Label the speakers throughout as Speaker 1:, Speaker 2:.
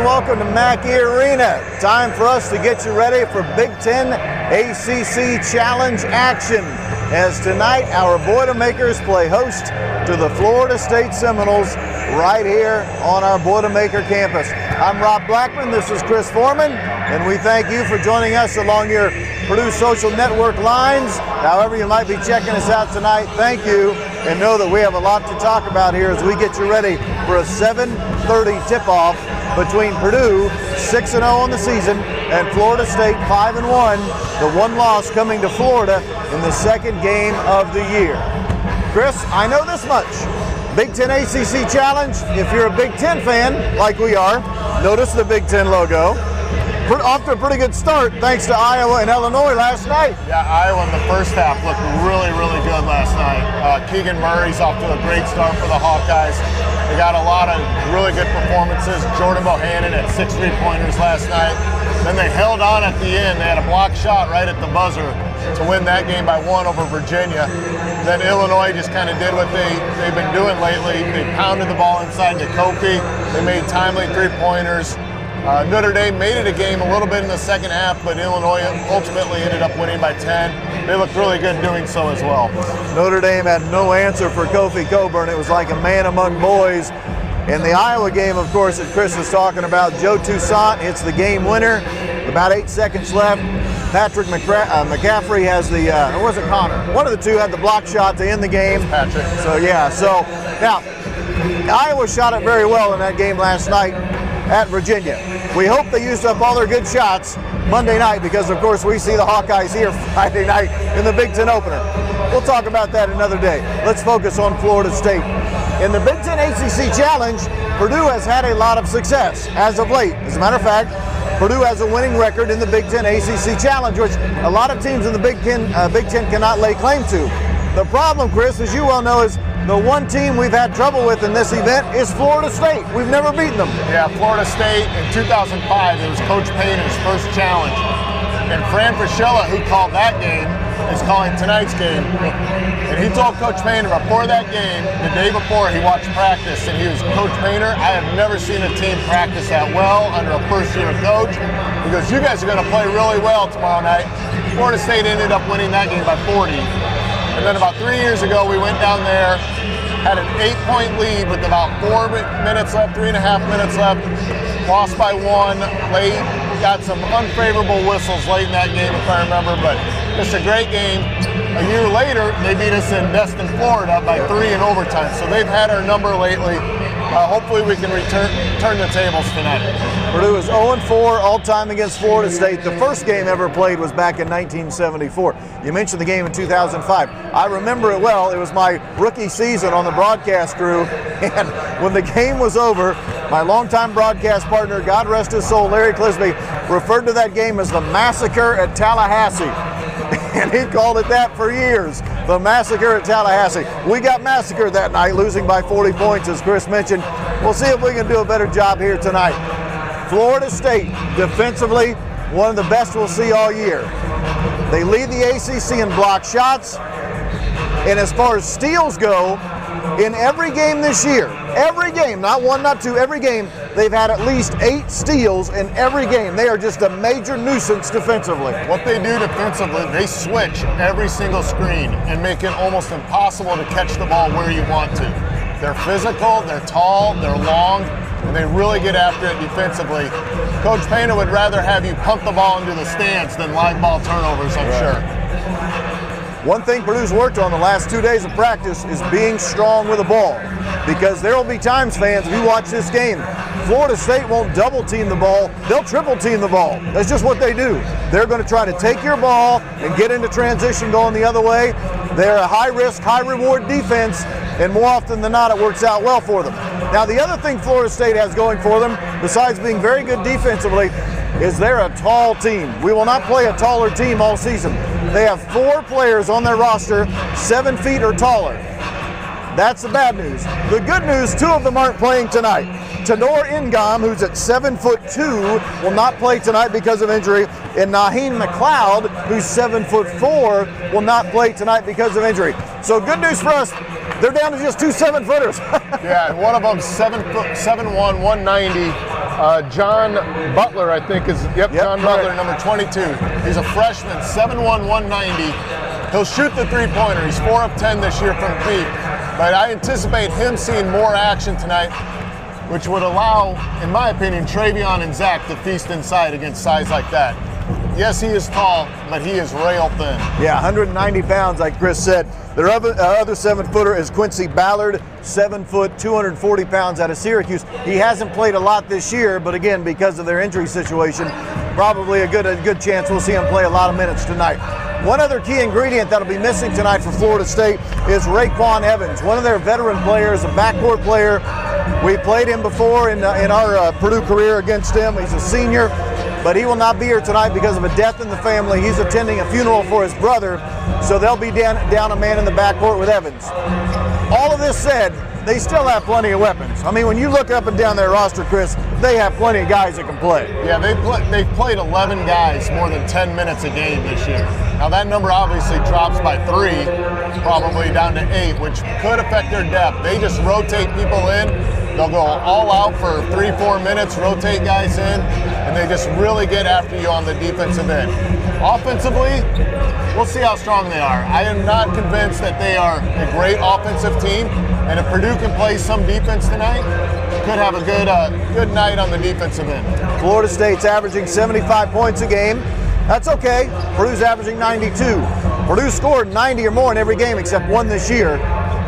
Speaker 1: welcome to Mackey Arena. Time for us to get you ready for Big Ten ACC Challenge action. As tonight, our Boilermakers play host to the Florida State Seminoles right here on our Boilermaker campus. I'm Rob Blackman, this is Chris Forman, and we thank you for joining us along your Purdue social network lines. However you might be checking us out tonight, thank you, and know that we have a lot to talk about here as we get you ready for a 7:30 tip-off between Purdue, 6-0 on the season, and Florida State, 5-1, the one loss coming to Florida in the second game of the year. Chris, I know this much. Big Ten ACC Challenge, if you're a Big Ten fan, like we are, notice the Big Ten logo. Off to a pretty good start thanks to Iowa and Illinois last night.
Speaker 2: Yeah, Iowa in the first half looked really, really good last night. Keegan Murray's off to a great start for the Hawkeyes. They got a lot of really good performances. Jordan Bohannon had 6 3-pointers last night. Then they held on at the end. They had a block shot right at the buzzer to win that game by 1 over Virginia. Then Illinois just kind of did what they've been doing lately. They pounded the ball inside to Kofi. They made timely 3-pointers. Notre Dame made it a game a little bit in the second half, but Illinois ultimately ended up winning by 10. They looked really good doing so as well. Notre Dame had no answer for Kofi Cockburn. It was like a man among boys. In the Iowa game, of course, that Chris was talking about, Joe Toussaint hits the game winner. About 8 seconds left. Patrick McCaffrey has the, or was it Connor? One of the two had the block shot to end the game.
Speaker 1: Patrick. So, yeah. So, now, Iowa shot it very well in that game last night at Virginia. We hope they used up all their good shots Monday night because, of course, we see the Hawkeyes here Friday night in the Big Ten opener. We'll talk about that another day. Let's focus on Florida State. In the Big Ten ACC Challenge, Purdue has had a lot of success as of late. As a matter of fact, Purdue has a winning record in the Big Ten ACC Challenge, which a lot of teams in the Big Ten cannot lay claim to. The problem, Chris, as you well know, is the one team we've had trouble with in this event is Florida State. We've never beaten them.
Speaker 2: Yeah, Florida State in 2005, it was Coach Payne's first challenge. And Fran Fraschilla, who called that game, is calling tonight's game. And he told Coach Painter before that game, the day before, he watched practice, and he was, Coach Painter, I have never seen a team practice that well under a first-year coach. He goes, you guys are going to play really well tomorrow night. Florida State ended up winning that game by 40. And then about 3 years ago, we went down there, had an 8-point lead with about 4 minutes left, 3.5 minutes left, lost by 1 late, got some unfavorable whistles late in that game, if I remember, but it's a great game. A year later, they beat us in Destin, Florida by 3 in overtime, so they've had our number lately. Hopefully we can turn the tables tonight.
Speaker 1: Purdue is 0-4 all-time against Florida State. The first game ever played was back in 1974. You mentioned the game in 2005. I remember it well. It was my rookie season on the broadcast crew, and when the game was over, my longtime broadcast partner, God rest his soul, Larry Clisby, referred to that game as the Massacre at Tallahassee. And he called it that for years, the Massacre at Tallahassee. We got massacred that night, losing by 40 points, as Chris mentioned. We'll see if we can do a better job here tonight. Florida State, defensively, one of the best we'll see all year. They lead the ACC in block shots. And as far as steals go, in every game this year, every game, not one, not two, every game, they've had at least 8 steals in every game. They are just a major nuisance defensively.
Speaker 2: What they do defensively, they switch every single screen and make it almost impossible to catch the ball where you want to. They're physical, they're tall, they're long, and they really get after it defensively. Coach Painter would rather have you pump the ball into the stands than live ball turnovers, I'm sure.
Speaker 1: One thing Purdue's worked on the last 2 days of practice is being strong with the ball, because there will be times, fans, if you watch this game, Florida State won't double team the ball, they'll triple team the ball. That's just what they do. They're going to try to take your ball and get into transition going the other way. They're a high-risk, high-reward defense, and more often than not, it works out well for them. Now, the other thing Florida State has going for them, besides being very good defensively, is they're a tall team. We will not play a taller team all season. They have 4 players on their roster 7 feet or taller. That's the bad news. The good news, 2 of them aren't playing tonight. Tenor Ingam, who's at 7'2", will not play tonight because of injury, and Naheem McLeod, who's 7'4", will not play tonight because of injury. So good news for us, they're down to just 2 7-footers.
Speaker 2: Yeah, and one of them's 7'1", 190. John Butler, I think is, John Butler, number 22. He's a freshman, 7'1", 190. He'll shoot the three-pointer. He's 4 of 10 this year from deep. But I anticipate him seeing more action tonight, which would allow, in my opinion, Travion and Zach to feast inside against size like that. Yes, he is tall, but he is rail thin.
Speaker 1: Yeah, 190 pounds, like Chris said. Their other 7-footer is Quincy Ballard, 7 foot, 240 pounds out of Syracuse. He hasn't played a lot this year, but again, because of their injury situation, probably a good chance we'll see him play a lot of minutes tonight. One other key ingredient that'll be missing tonight for Florida State is Raekwon Evans, one of their veteran players, a backcourt player. We played him before in our Purdue career against him. He's a senior, but he will not be here tonight because of a death in the family. He's attending a funeral for his brother, so they'll be down a man in the backcourt with Evans. All of this said, they still have plenty of weapons. I mean, when you look up and down their roster, Chris, they have plenty of guys that can play.
Speaker 2: Yeah, they've played 11 guys more than 10 minutes a game this year. Now that number obviously drops by 3, probably down to 8, which could affect their depth. They just rotate people in. They'll go all out for 3-4 minutes, rotate guys in, and they just really get after you on the defensive end. Offensively, we'll see how strong they are. I am not convinced that they are a great offensive team, and if Purdue can play some defense tonight, could have a good night on the defensive end.
Speaker 1: Florida State's averaging 75 points a game. That's okay. Purdue's averaging 92. Purdue scored 90 or more in every game except one this year.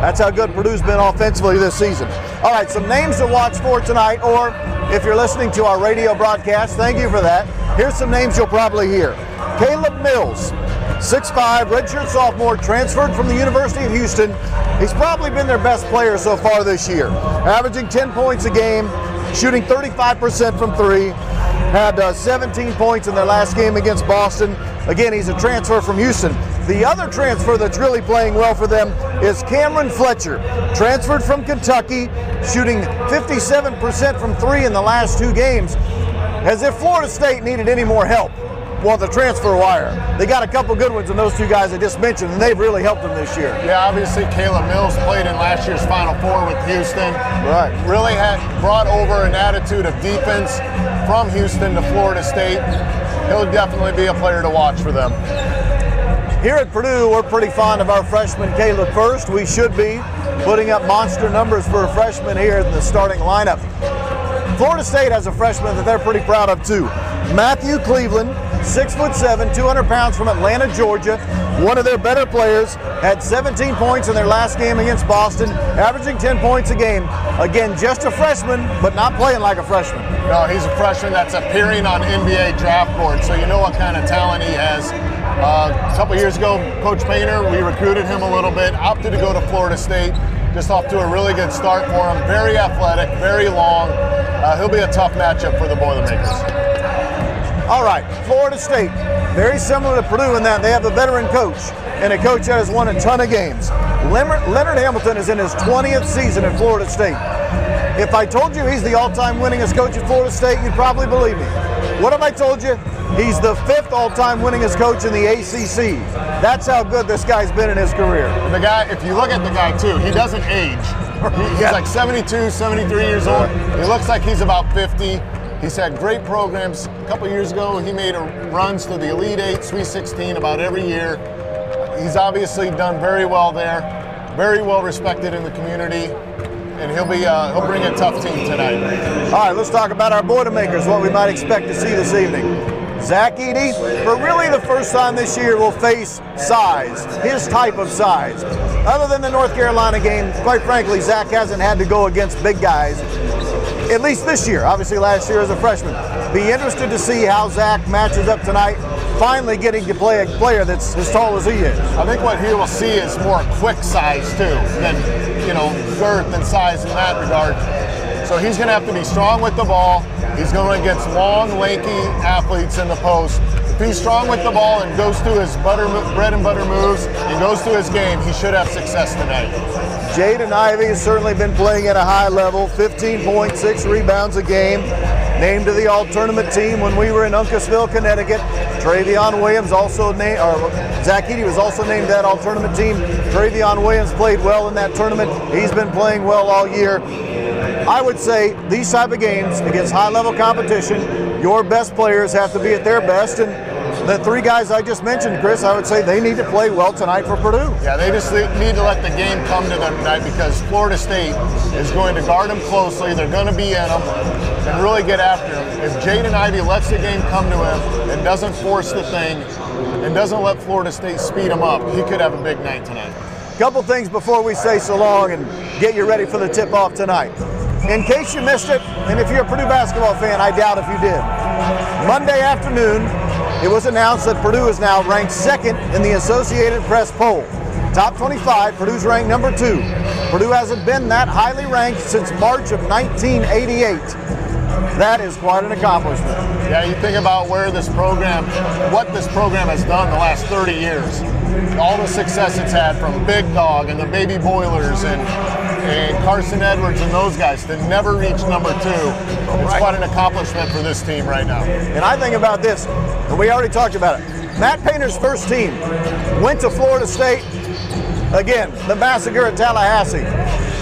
Speaker 1: That's how good Purdue's been offensively this season. All right, some names to watch for tonight, or if you're listening to our radio broadcast, thank you for that. Here's some names you'll probably hear. Caleb Mills, 6'5", redshirt sophomore, transferred from the University of Houston. He's probably been their best player so far this year, averaging 10 points a game, shooting 35% from 3, had 17 points in their last game against Boston. Again, he's a transfer from Houston. The other transfer that's really playing well for them is Cameron Fletcher, transferred from Kentucky, shooting 57% from 3 in the last 2 games. As if Florida State needed any more help on the transfer wire. They got a couple good ones in those 2 guys I just mentioned, and they've really helped them this year.
Speaker 2: Yeah, obviously Caleb Mills played in last year's Final Four with Houston.
Speaker 1: Right.
Speaker 2: Really had brought over an attitude of defense from Houston to Florida State. He'll definitely be a player to watch for them.
Speaker 1: Here at Purdue, we're pretty fond of our freshman Caleb First. We should be putting up monster numbers for a freshman here in the starting lineup. Florida State has a freshman that they're pretty proud of too. Matthew Cleveland, 6'7", 200 pounds from Atlanta, Georgia. One of their better players, had 17 points in their last game against Boston, averaging 10 points a game. Again, just a freshman, but not playing like a freshman.
Speaker 2: No, he's a freshman that's appearing on NBA draft boards, so you know what kind of talent he has. A couple years ago, Coach Painter, we recruited him a little bit, opted to go to Florida State, just off to a really good start for him. Very athletic, very long. He'll be a tough matchup for the Boilermakers.
Speaker 1: All right, Florida State, very similar to Purdue in that they have a veteran coach and a coach that has won a ton of games. Leonard Hamilton is in his 20th season at Florida State. If I told you he's the all-time winningest coach at Florida State, you'd probably believe me. What if I told you he's the 5th all-time winningest coach in the ACC? That's how good this guy's been in his career.
Speaker 2: The guy, if you look at the guy too, he doesn't age. He's like 72, 73 years old. He looks like he's about 50. He's had great programs. A couple years ago, he made runs to the Elite 8, Sweet 16 about every year. He's obviously done very well there, very well respected in the community, and he'll bring a tough team tonight.
Speaker 1: All right, let's talk about our Boilermakers, what we might expect to see this evening. Zach Edey, for really the first time this year, will face size, his type of size. Other than the North Carolina game, quite frankly, Zach hasn't had to go against big guys, at least this year. Obviously last year as a freshman. Be interested to see how Zach matches up tonight, finally getting to play a player that's as tall as he is.
Speaker 2: I think what he will see is more quick size too, than girth and size in that regard. So he's going to have to be strong with the ball. He's going against long, lanky athletes in the post. If he's strong with the ball and goes through his bread and butter moves and goes through his game, he should have success tonight.
Speaker 1: Jaden Ivey has certainly been playing at a high level, 15.6 rebounds a game. Named to the all-tournament team when we were in Uncasville, Connecticut. Travion Williams also named, or Zach Edey was also named to that all-tournament team. Travion Williams played well in that tournament. He's been playing well all year. I would say these type of games against high-level competition, your best players have to be at their best, and the three guys I just mentioned, Chris, I would say they need to play well tonight for Purdue.
Speaker 2: Yeah, they just need to let the game come to them tonight, because Florida State is going to guard them closely. They're going to be in them and really get after them. If Jaden Ivey lets the game come to him and doesn't force the thing and doesn't let Florida State speed him up, he could have a big night tonight.
Speaker 1: Couple things before we say so long and get you ready for the tip-off tonight. In case you missed it, and if you're a Purdue basketball fan, I doubt if you did, Monday afternoon, it was announced that Purdue is now ranked second in the Associated Press poll. Top 25, Purdue's ranked number 2. Purdue hasn't been that highly ranked since March of 1988. That is quite an accomplishment.
Speaker 2: Yeah, you think about what this program has done the last 30 years. All the success it's had from Big Dog and the Baby Boilers and Carson Edwards and those guys to never reach number 2. It's quite an accomplishment for this team right now.
Speaker 1: And I think about this, and we already talked about it. Matt Painter's first team went to Florida State. Again, the massacre at Tallahassee.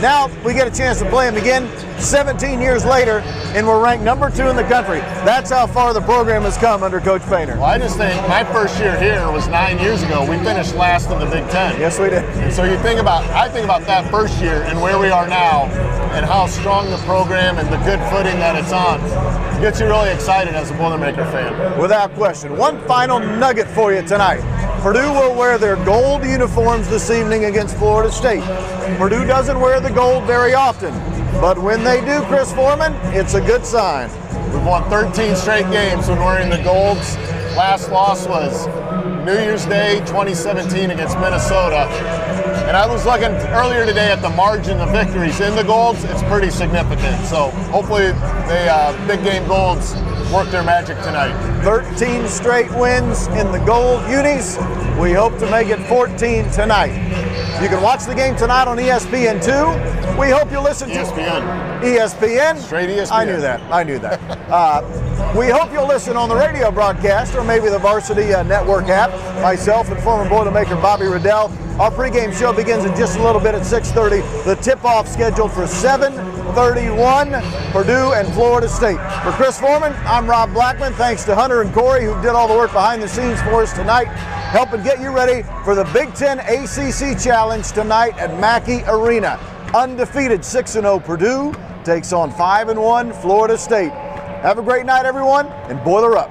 Speaker 1: Now we get a chance to play them again 17 years later, and we're ranked number 2 in the country. That's how far the program has come under Coach Painter.
Speaker 2: Well, I just think my first year here was 9 years ago. We finished last in the Big Ten.
Speaker 1: Yes, we did.
Speaker 2: And so I think about that first year and where we are now and how strong the program and the good footing that it's on. It gets you really excited as a Boilermaker fan.
Speaker 1: Without question. One final nugget for you tonight. Purdue will wear their gold uniforms this evening against Florida State. Purdue doesn't wear the gold very often, but when they do, Chris Forman, it's a good sign.
Speaker 2: We've won 13 straight games when wearing the golds. Last loss was New Year's Day 2017 against Minnesota. And I was looking earlier today at the margin of victories in the golds. It's pretty significant. So hopefully the big game golds work their magic tonight.
Speaker 1: 13 straight wins in the gold unis. We hope to make it 14 tonight. You can watch the game tonight on ESPN2. We hope you listen to ESPN.
Speaker 2: Straight ESPN.
Speaker 1: I knew that. We hope you'll listen on the radio broadcast or maybe the Varsity Network app. Myself and former Boilermaker Bobby Riddell. Our pregame show begins in just a little bit at 6:30. The tip-off scheduled for 7:31, Purdue and Florida State. For Chris Forman, I'm Rob Blackman. Thanks to Hunter and Corey, who did all the work behind the scenes for us tonight, helping get you ready for the Big Ten ACC Challenge tonight at Mackey Arena. Undefeated 6-0 Purdue takes on 5-1 Florida State. Have a great night, everyone, and Boiler up.